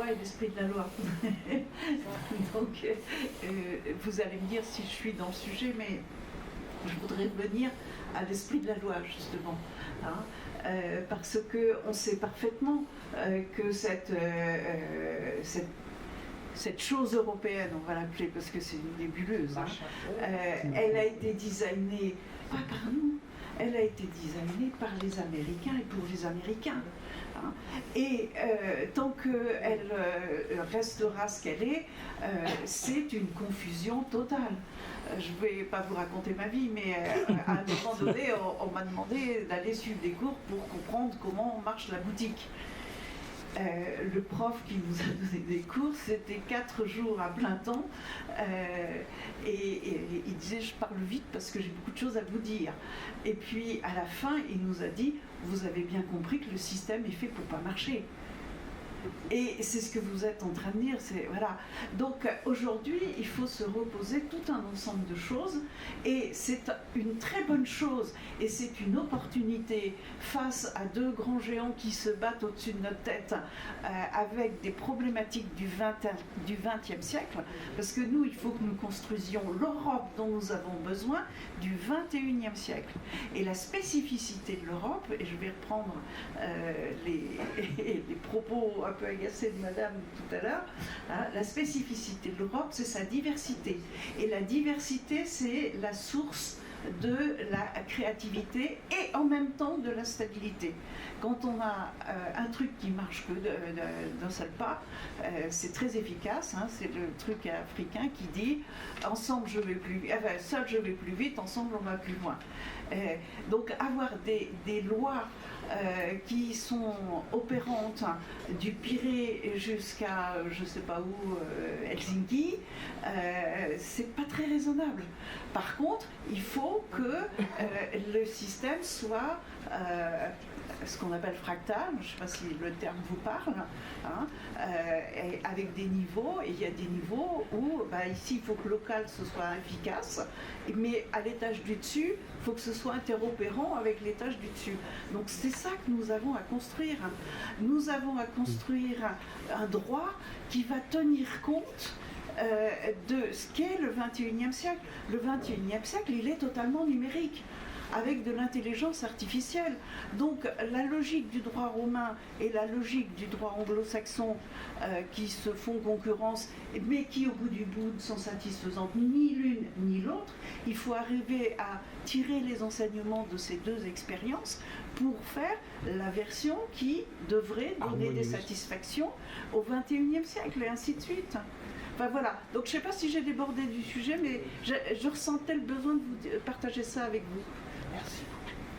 loi et l'esprit de la loi. Donc, vous allez me dire si je suis dans le sujet, mais je voudrais revenir à l'esprit de la loi, justement. Hein, parce qu'on sait parfaitement que cette chose européenne, on va l'appeler parce que c'est une nébuleuse, hein, elle a été designée pas par nous, elle a été designée par les Américains et pour les Américains. Hein. Et tant qu'elle restera ce qu'elle est, c'est une confusion totale. Je ne vais pas vous raconter ma vie, mais à un moment donné, on m'a demandé d'aller suivre des cours pour comprendre comment marche la boutique. Le prof qui nous a donné des cours, c'était 4 jours à plein temps, et il disait je parle vite parce que j'ai beaucoup de choses à vous dire. Et puis à la fin, il nous a dit vous avez bien compris que le système est fait pour pas marcher. Et c'est ce que vous êtes en train de dire, voilà. Donc aujourd'hui, il faut se reposer tout un ensemble de choses, et c'est une très bonne chose, et c'est une opportunité face à 2 grands géants qui se battent au-dessus de notre tête avec des problématiques du XXe siècle, parce que nous, il faut que nous construisions l'Europe dont nous avons besoin du XXIe siècle. Et la spécificité de l'Europe, et je vais reprendre les propos un peu agacé de madame tout à l'heure, hein, la spécificité de l'Europe, c'est sa diversité. Et la diversité, c'est la source de la créativité et en même temps de la stabilité. Quand on a un truc qui marche que d'un seul pas, c'est très efficace, hein, c'est le truc africain qui dit ensemble je vais plus vite, enfin, seul je vais plus vite, ensemble on va plus loin. Donc avoir des lois qui sont opérantes du Pirée jusqu'à je sais pas où, Helsinki, c'est pas très raisonnable. Par contre, il faut que le système soit ce qu'on appelle fractal, je ne sais pas si le terme vous parle, hein, avec des niveaux, et il y a des niveaux où ici il faut que local ce soit efficace, mais à l'étage du dessus, il faut que ce soit interopérant avec l'étage du dessus. Donc c'est ça que nous avons à construire. Nous avons à construire un droit qui va tenir compte de ce qu'est le XXIe siècle. Le XXIe siècle, il est totalement numérique, avec de l'intelligence artificielle. Donc la logique du droit romain et la logique du droit anglo-saxon qui se font concurrence, mais qui au bout du bout ne sont satisfaisantes ni l'une ni l'autre, il faut arriver à tirer les enseignements de ces 2 expériences pour faire la version qui devrait donner des satisfactions au XXIe siècle, et ainsi de suite. Enfin voilà, donc je ne sais pas si j'ai débordé du sujet, mais je ressentais le besoin de vous partager ça avec vous. Merci.